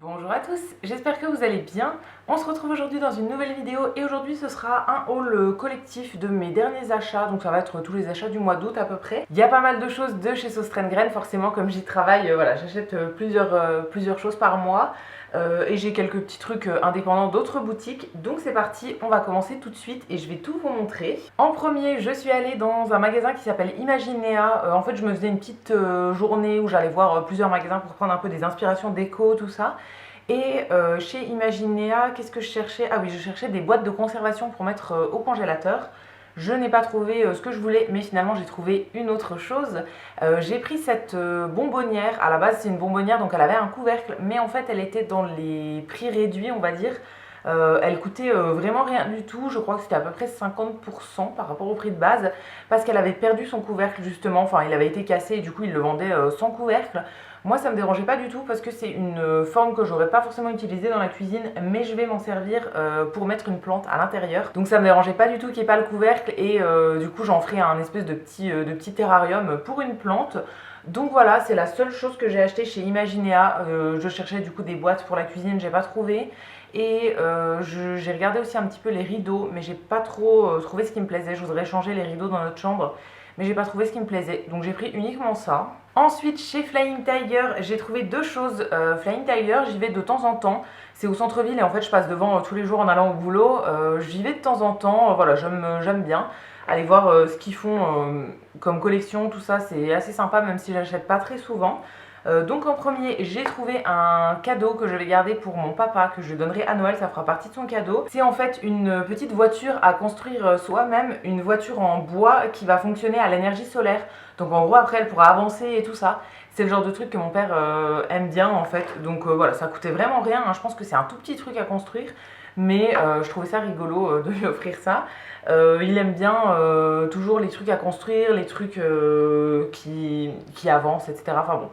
Bonjour à tous, j'espère que vous allez bien. On se retrouve aujourd'hui dans une nouvelle vidéo et aujourd'hui ce sera un haul collectif de mes derniers achats, donc ça va être tous les achats du mois d'août à peu près. Il y a pas mal de choses de chez Sauce Graines, forcément comme j'y travaille, voilà, j'achète plusieurs choses par mois. Et j'ai quelques petits trucs indépendants d'autres boutiques. Donc c'est parti, on va commencer tout de suite et je vais tout vous montrer. En premier, je suis allée dans un magasin qui s'appelle Imaginea. En fait, je me faisais une petite journée où j'allais voir plusieurs magasins pour prendre un peu des inspirations déco, tout ça. Et chez Imaginea, qu'est-ce que je cherchais? Ah oui, je cherchais des boîtes de conservation pour mettre au congélateur. Je n'ai pas trouvé ce que je voulais, mais finalement j'ai trouvé une autre chose. J'ai pris cette bonbonnière. À la base, c'est une bonbonnière, donc elle avait un couvercle, mais en fait, elle était dans les prix réduits, on va dire. Elle coûtait vraiment rien du tout. Je crois que c'était à peu près 50% par rapport au prix de base, parce qu'elle avait perdu son couvercle justement. Enfin, il avait été cassé et du coup, il le vendait sans couvercle. Moi, ça me dérangeait pas du tout parce que c'est une forme que j'aurais pas forcément utilisée dans la cuisine, mais je vais m'en servir pour mettre une plante à l'intérieur. Donc ça me dérangeait pas du tout qu'il n'y ait pas le couvercle et du coup j'en ferai un espèce de petit terrarium pour une plante. Donc voilà, c'est la seule chose que j'ai acheté chez Imaginea. Je cherchais du coup des boîtes pour la cuisine, j'ai pas trouvé. Et j'ai regardé aussi un petit peu les rideaux, mais j'ai pas trop trouvé ce qui me plaisait. Je voudrais changer les rideaux dans notre chambre, mais j'ai pas trouvé ce qui me plaisait. Donc j'ai pris uniquement ça. Ensuite, chez Flying Tiger, j'ai trouvé deux choses. Flying Tiger, j'y vais de temps en temps. C'est au centre-ville et en fait, je passe devant tous les jours en allant au boulot. J'y vais de temps en temps. Voilà, j'aime bien. Aller voir ce qu'ils font comme collection, tout ça, c'est assez sympa, même si j'achète pas très souvent. Donc en premier, j'ai trouvé un cadeau que je vais garder pour mon papa, que je donnerai à Noël, ça fera partie de son cadeau. C'est en fait une petite voiture à construire soi-même, une voiture en bois qui va fonctionner à l'énergie solaire. Donc en gros, après, elle pourra avancer et tout ça. C'est le genre de truc que mon père aime bien en fait. Donc voilà, ça coûtait vraiment rien, hein. Je pense que c'est un tout petit truc à construire. Mais je trouvais ça rigolo de lui offrir ça. Il aime bien toujours les trucs à construire, les trucs qui avancent, etc. Enfin bon,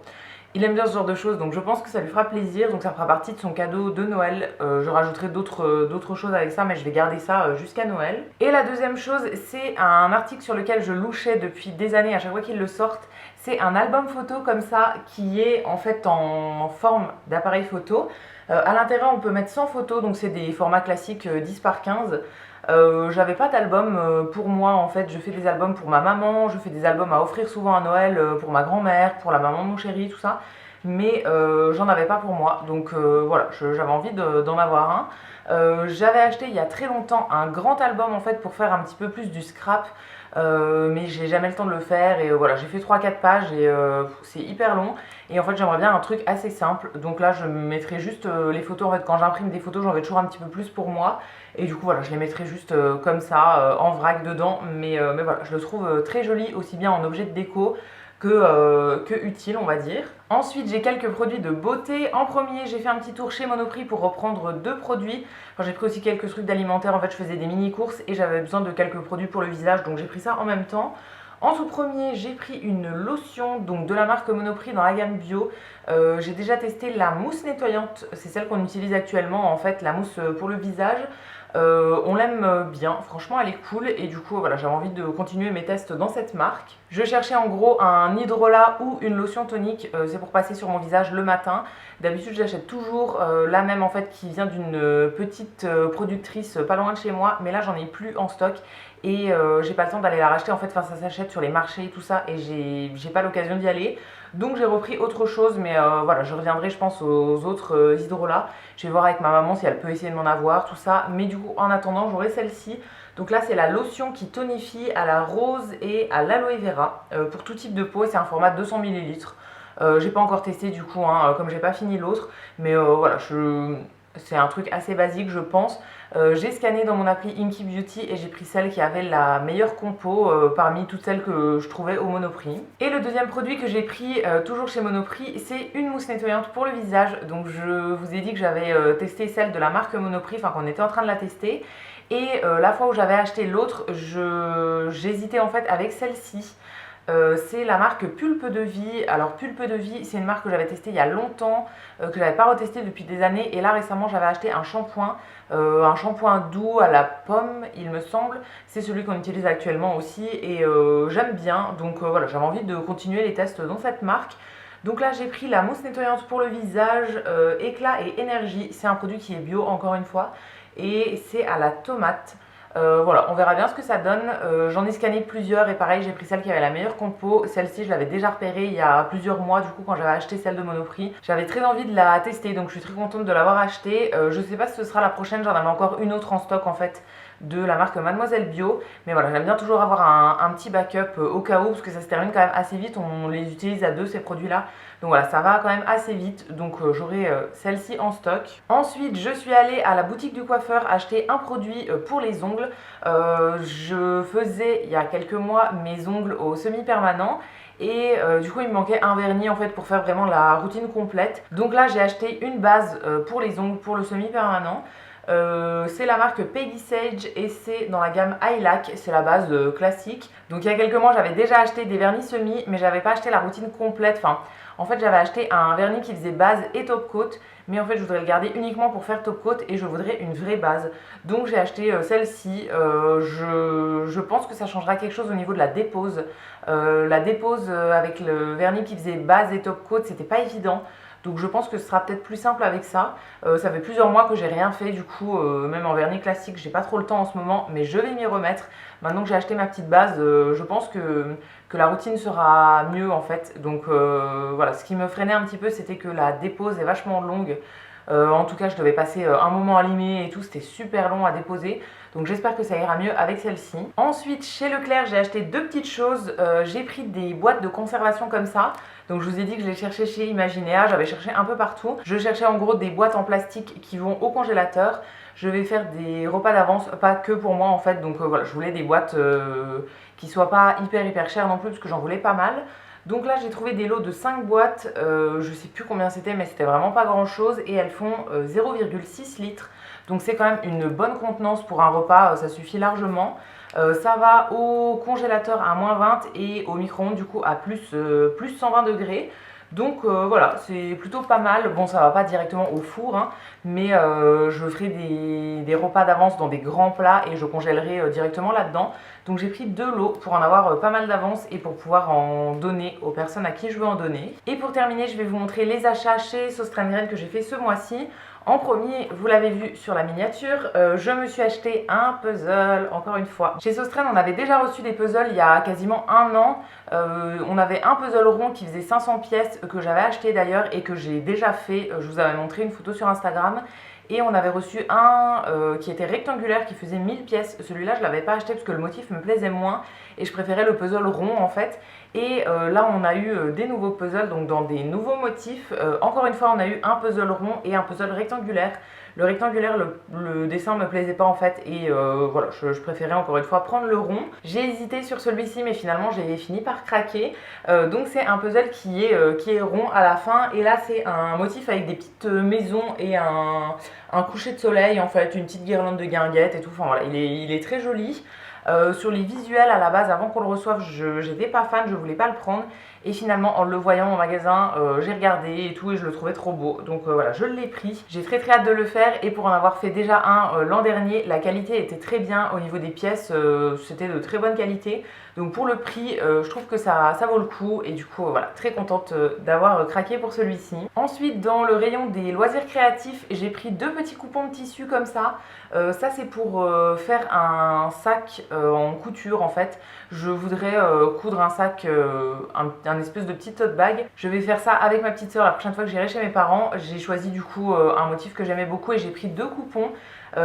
il aime bien ce genre de choses, donc je pense que ça lui fera plaisir. Donc ça fera partie de son cadeau de Noël. Je rajouterai d'autres choses avec ça, mais je vais garder ça jusqu'à Noël. Et la deuxième chose, c'est un article sur lequel je louchais depuis des années à chaque fois qu'ils le sortent. C'est un album photo comme ça qui est en fait en forme d'appareil photo. À l'intérieur, on peut mettre 100 photos, donc c'est des formats classiques 10 par 15. J'avais pas d'album pour moi en fait, je fais des albums pour ma maman, je fais des albums à offrir souvent à Noël pour ma grand-mère, pour la maman de mon chéri, tout ça, mais j'en avais pas pour moi, donc voilà, j'avais envie d'en avoir un. J'avais acheté il y a très longtemps un grand album en fait pour faire un petit peu plus du scrap, mais j'ai jamais le temps de le faire et voilà, j'ai fait 3-4 pages et c'est hyper long et en fait j'aimerais bien un truc assez simple, donc là je mettrai juste les photos. En fait quand j'imprime des photos j'en vais toujours un petit peu plus pour moi et du coup voilà, je les mettrai juste comme ça en vrac dedans, mais voilà, je le trouve très joli aussi bien en objet de déco que utile, on va dire. Ensuite, j'ai quelques produits de beauté. En premier, j'ai fait un petit tour chez Monoprix pour reprendre deux produits. Enfin, j'ai pris aussi quelques trucs d'alimentaire. En fait, je faisais des mini-courses et j'avais besoin de quelques produits pour le visage, donc j'ai pris ça en même temps. En tout premier, j'ai pris une lotion donc de la marque Monoprix dans la gamme bio. J'ai déjà testé la mousse nettoyante, c'est celle qu'on utilise actuellement en fait, la mousse pour le visage. On l'aime bien, franchement elle est cool et du coup voilà, j'avais envie de continuer mes tests dans cette marque. Je cherchais en gros un hydrolat ou une lotion tonique, c'est pour passer sur mon visage le matin. D'habitude j'achète toujours la même en fait qui vient d'une petite productrice pas loin de chez moi, mais là j'en ai plus en stock et j'ai pas le temps d'aller la racheter en fait, enfin ça s'achète sur les marchés et tout ça et j'ai pas l'occasion d'y aller. Donc j'ai repris autre chose, mais voilà, je reviendrai je pense aux autres hydrolats. Je vais voir avec ma maman si elle peut essayer de m'en avoir, tout ça. Mais du coup, en attendant, j'aurai celle-ci. Donc là, c'est la lotion qui tonifie à la rose et à l'aloe vera pour tout type de peau. Et c'est un format de 200 ml. J'ai pas encore testé du coup, hein, comme j'ai pas fini l'autre. Mais voilà, c'est un truc assez basique, je pense. J'ai scanné dans mon appli Inky Beauty et j'ai pris celle qui avait la meilleure compo parmi toutes celles que je trouvais au Monoprix. Et le deuxième produit que j'ai pris toujours chez Monoprix, c'est une mousse nettoyante pour le visage. Donc je vous ai dit que j'avais testé celle de la marque Monoprix, enfin qu'on était en train de la tester. Et la fois où j'avais acheté l'autre, j'hésitais en fait avec celle-ci. C'est la marque Pulpe de Vie. Alors Pulpe de Vie, c'est une marque que j'avais testée il y a longtemps, que j'avais pas retesté depuis des années. Et là récemment, j'avais acheté un shampoing doux à la pomme, il me semble. C'est celui qu'on utilise actuellement aussi et j'aime bien. Donc voilà, j'avais envie de continuer les tests dans cette marque. Donc là j'ai pris la mousse nettoyante pour le visage, éclat et énergie. C'est un produit qui est bio encore une fois et c'est à la tomate. Voilà, on verra bien ce que ça donne. J'en ai scanné plusieurs et pareil, j'ai pris celle qui avait la meilleure compo. Celle-ci, je l'avais déjà repérée il y a plusieurs mois, du coup, quand j'avais acheté celle de Monoprix. J'avais très envie de la tester, donc je suis très contente de l'avoir achetée. Je sais pas si ce sera la prochaine, j'en avais encore une autre en stock en fait de la marque Mademoiselle Bio. Mais voilà, j'aime bien toujours avoir un petit backup au cas où, parce que ça se termine quand même assez vite. On les utilise à deux, ces produits-là. Donc voilà, ça va quand même assez vite. Donc j'aurai celle-ci en stock. Ensuite, je suis allée à la boutique du coiffeur acheter un produit pour les ongles. Je faisais il y a quelques mois mes ongles au semi-permanent. Et du coup il me manquait un vernis en fait pour faire vraiment la routine complète. Donc là j'ai acheté une base pour les ongles pour le semi-permanent. C'est la marque Peggy Sage et c'est dans la gamme Eyelac, c'est la base classique. Donc il y a quelques mois j'avais déjà acheté des vernis semi mais j'avais pas acheté la routine complète. Enfin en fait j'avais acheté un vernis qui faisait base et top coat, mais en fait je voudrais le garder uniquement pour faire top coat et je voudrais une vraie base. Donc j'ai acheté celle-ci. Je pense que ça changera quelque chose au niveau de la dépose. La dépose avec le vernis qui faisait base et top coat, c'était pas évident. Donc je pense que ce sera peut-être plus simple avec ça. Ça fait plusieurs mois que j'ai rien fait du coup, même en vernis classique, j'ai pas trop le temps en ce moment, mais je vais m'y remettre. Maintenant que j'ai acheté ma petite base, je pense que la routine sera mieux en fait. Donc voilà, ce qui me freinait un petit peu, c'était que la dépose est vachement longue. En tout cas, je devais passer un moment à limer et tout, c'était super long à déposer. Donc j'espère que ça ira mieux avec celle-ci. Ensuite, chez Leclerc, j'ai acheté deux petites choses. J'ai pris des boîtes de conservation comme ça. Donc je vous ai dit que je les cherchais chez Imaginea, j'avais cherché un peu partout. Je cherchais en gros des boîtes en plastique qui vont au congélateur. Je vais faire des repas d'avance, pas que pour moi en fait. Donc voilà, je voulais des boîtes qui soient pas hyper chères non plus parce que j'en voulais pas mal. Donc là j'ai trouvé des lots de 5 boîtes, je sais plus combien c'était mais c'était vraiment pas grand chose et elles font 0,6 litres. Donc c'est quand même une bonne contenance pour un repas, ça suffit largement. Ça va au congélateur à -20 et au micro-ondes du coup à plus 120 degrés. Donc voilà, c'est plutôt pas mal. Bon, ça va pas directement au four, hein, mais je ferai des repas d'avance dans des grands plats et je congèlerai directement là-dedans. Donc j'ai pris 2 lots pour en avoir pas mal d'avance et pour pouvoir en donner aux personnes à qui je veux en donner. Et pour terminer, je vais vous montrer les achats chez Sauce Train Graine que j'ai fait ce mois-ci. En premier, vous l'avez vu sur la miniature, je me suis acheté un puzzle, encore une fois. Chez Sauce Train, on avait déjà reçu des puzzles il y a quasiment un an. On avait un puzzle rond qui faisait 500 pièces, que j'avais acheté d'ailleurs et que j'ai déjà fait. Je vous avais montré une photo sur Instagram. Et on avait reçu un qui était rectangulaire qui faisait 1000 pièces. Celui-là, je ne l'avais pas acheté parce que le motif me plaisait moins et je préférais le puzzle rond en fait. Et là, on a eu des nouveaux puzzles, donc dans des nouveaux motifs. Encore une fois, on a eu un puzzle rond et un puzzle rectangulaire. Le rectangulaire, le dessin me plaisait pas en fait et voilà, je préférais encore une fois prendre le rond. J'ai hésité sur celui-ci mais finalement j'ai fini par craquer. Donc c'est un puzzle qui est rond à la fin et là c'est un motif avec des petites maisons et un coucher de soleil en fait, une petite guirlande de guinguettes et tout. Enfin voilà, il est très joli. Sur les visuels à la base, avant qu'on le reçoive, j'étais pas fan, je voulais pas le prendre. Et finalement, en le voyant au magasin, j'ai regardé et tout et je le trouvais trop beau. Donc voilà, je l'ai pris. J'ai très hâte de le faire et pour en avoir fait déjà un l'an dernier, la qualité était très bien au niveau des pièces. C'était de très bonne qualité. Donc pour le prix, je trouve que ça vaut le coup et du coup voilà, très contente d'avoir craqué pour celui-ci. Ensuite, dans le rayon des loisirs créatifs, j'ai pris 2 petits coupons de tissu comme ça. Ça c'est pour faire un sac en couture en fait. Je voudrais coudre un sac, un espèce de petit tote bag. Je vais faire ça avec ma petite soeur la prochaine fois que j'irai chez mes parents. J'ai choisi du coup un motif que j'aimais beaucoup et j'ai pris 2 coupons.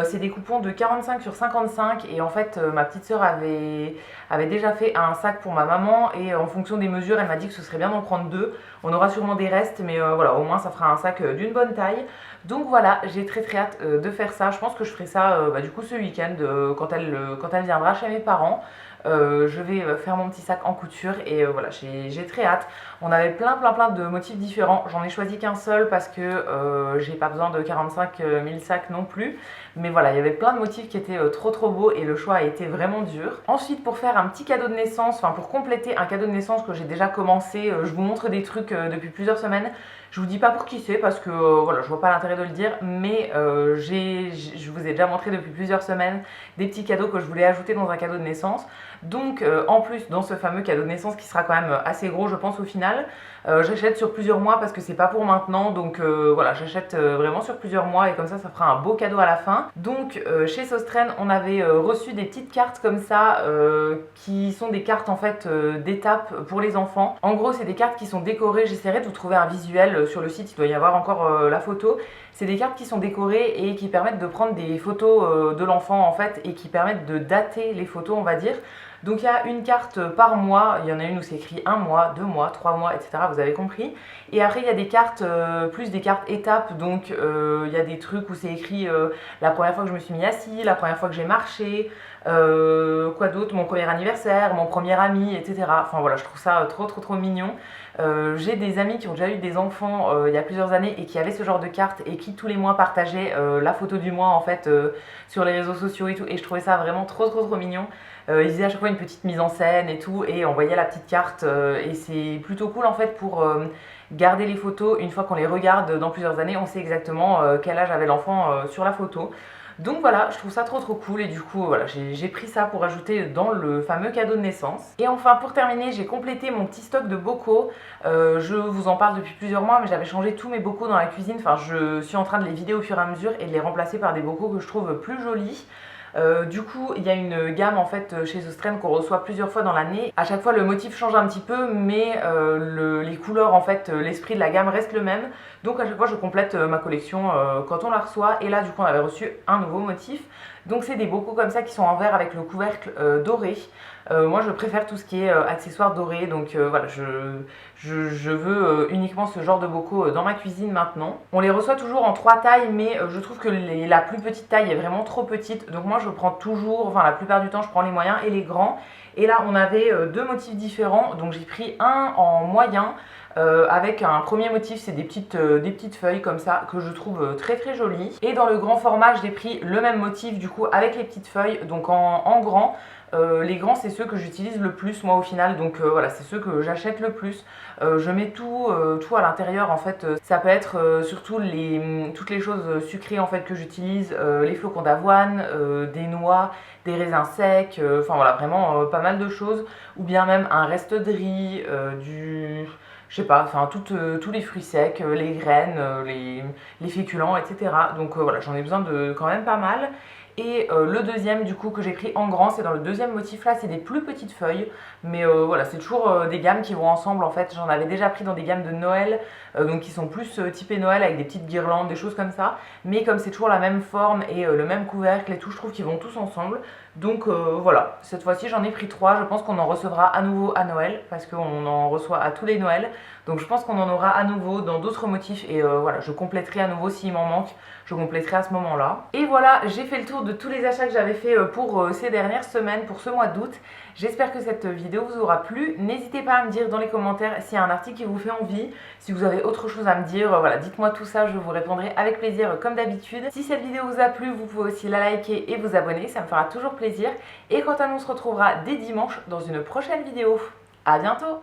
C'est des coupons de 45 sur 55 et en fait ma petite soeur avait déjà fait un sac pour ma maman et en fonction des mesures elle m'a dit que ce serait bien d'en prendre 2. On aura sûrement des restes mais voilà, au moins ça fera un sac d'une bonne taille. Donc voilà, j'ai très hâte de faire ça. Je pense que je ferai ça du coup ce week-end quand elle viendra chez mes parents. Je vais faire mon petit sac en couture et voilà, j'ai très hâte. On avait plein de motifs différents. J'en ai choisi qu'un seul parce que j'ai pas besoin de 45 000 sacs non plus. Mais voilà, il y avait plein de motifs qui étaient trop beaux et le choix a été vraiment dur. Ensuite, pour faire un petit cadeau de naissance, enfin pour compléter un cadeau de naissance que j'ai déjà commencé, je vous montre des trucs depuis plusieurs semaines. Je vous dis pas pour qui c'est parce que voilà, je vois pas l'intérêt de le dire, mais je vous ai déjà montré depuis plusieurs semaines des petits cadeaux que je voulais ajouter dans un cadeau de naissance. Donc en plus dans ce fameux cadeau de naissance qui sera quand même assez gros je pense au final, j'achète sur plusieurs mois parce que c'est pas pour maintenant, donc voilà, j'achète vraiment sur plusieurs mois et comme ça fera un beau cadeau à la fin. Donc chez Sostren on avait reçu des petites cartes comme ça qui sont des cartes en fait d'étapes pour les enfants. En gros c'est des cartes qui sont décorées, j'essaierai de vous trouver un visuel sur le site, il doit y avoir encore la photo. C'est des cartes qui sont décorées et qui permettent de prendre des photos de l'enfant en fait et qui permettent de dater les photos on va dire. Donc il y a une carte par mois, il y en a une où c'est écrit 1 mois, 2 mois, 3 mois, etc. Vous avez compris. Et après il y a des cartes, plus des cartes étapes, donc il y a des trucs où c'est écrit la première fois que je me suis mis assis, la première fois que j'ai marché, quoi d'autre, mon premier anniversaire, mon premier ami, etc. Enfin voilà, je trouve ça trop mignon. J'ai des amis qui ont déjà eu des enfants il y a plusieurs années et qui avaient ce genre de carte et qui tous les mois partageaient la photo du mois en fait sur les réseaux sociaux et tout, et je trouvais ça vraiment trop mignon. Ils faisaient à chaque fois une petite mise en scène et tout et on voyait la petite carte et c'est plutôt cool en fait pour garder les photos. Une fois qu'on les regarde dans plusieurs années, on sait exactement quel âge avait l'enfant sur la photo. Donc voilà, je trouve ça trop cool et du coup voilà, j'ai pris ça pour ajouter dans le fameux cadeau de naissance. Et enfin pour terminer, j'ai complété mon petit stock de bocaux. Je vous en parle depuis plusieurs mois mais j'avais changé tous mes bocaux dans la cuisine. Enfin je suis en train de les vider au fur et à mesure et de les remplacer par des bocaux que je trouve plus jolis. Du coup, il y a une gamme en fait chez Sostren qu'on reçoit plusieurs fois dans l'année. À chaque fois, le motif change un petit peu, mais les couleurs en fait, l'esprit de la gamme reste le même. Donc à chaque fois, je complète ma collection quand on la reçoit. Et là, du coup, on avait reçu un nouveau motif. Donc c'est des bocaux comme ça qui sont en verre avec le couvercle doré. Moi je préfère tout ce qui est accessoires dorés, donc voilà, je veux uniquement ce genre de bocaux dans ma cuisine maintenant. On les reçoit toujours en 3 tailles, mais je trouve que la plus petite taille est vraiment trop petite, donc moi je prends toujours, enfin la plupart du temps je prends les moyens et les grands. Et là on avait deux motifs différents, donc j'ai pris un en moyen. Avec un premier motif, c'est des petites feuilles comme ça que je trouve très jolies. Et dans le grand format, j'ai pris le même motif du coup avec les petites feuilles, donc en grand. Les grands c'est ceux que j'utilise le plus moi au final, donc voilà, c'est ceux que j'achète le plus. Je mets tout à l'intérieur en fait. Ça peut être surtout toutes les choses sucrées en fait que j'utilise, les flocons d'avoine, des noix, des raisins secs, enfin voilà, vraiment pas mal de choses. Ou bien même un reste de riz, je sais pas, enfin tous les fruits secs, les graines, les féculents, etc. Donc voilà, j'en ai besoin de quand même pas mal. Et le deuxième du coup que j'ai pris en grand, c'est dans le deuxième motif là, c'est des plus petites feuilles. Mais voilà, c'est toujours des gammes qui vont ensemble en fait. J'en avais déjà pris dans des gammes de Noël, donc qui sont plus typées Noël avec des petites guirlandes, des choses comme ça. Mais comme c'est toujours la même forme et le même couvercle et tout, je trouve qu'ils vont tous ensemble. Donc voilà, cette fois-ci j'en ai pris 3, je pense qu'on en recevra à nouveau à Noël, parce qu'on en reçoit à tous les Noëls. Donc je pense qu'on en aura à nouveau dans d'autres motifs et voilà, je compléterai à nouveau s'il m'en manque, je compléterai à ce moment-là. Et voilà, j'ai fait le tour de tous les achats que j'avais fait pour ces dernières semaines, pour ce mois d'août. J'espère que cette vidéo vous aura plu. N'hésitez pas à me dire dans les commentaires s'il y a un article qui vous fait envie, si vous avez autre chose à me dire, voilà, dites-moi tout ça, je vous répondrai avec plaisir comme d'habitude. Si cette vidéo vous a plu, vous pouvez aussi la liker et vous abonner, ça me fera toujours plaisir. Et quant à nous, on se retrouvera dès dimanche dans une prochaine vidéo. À bientôt!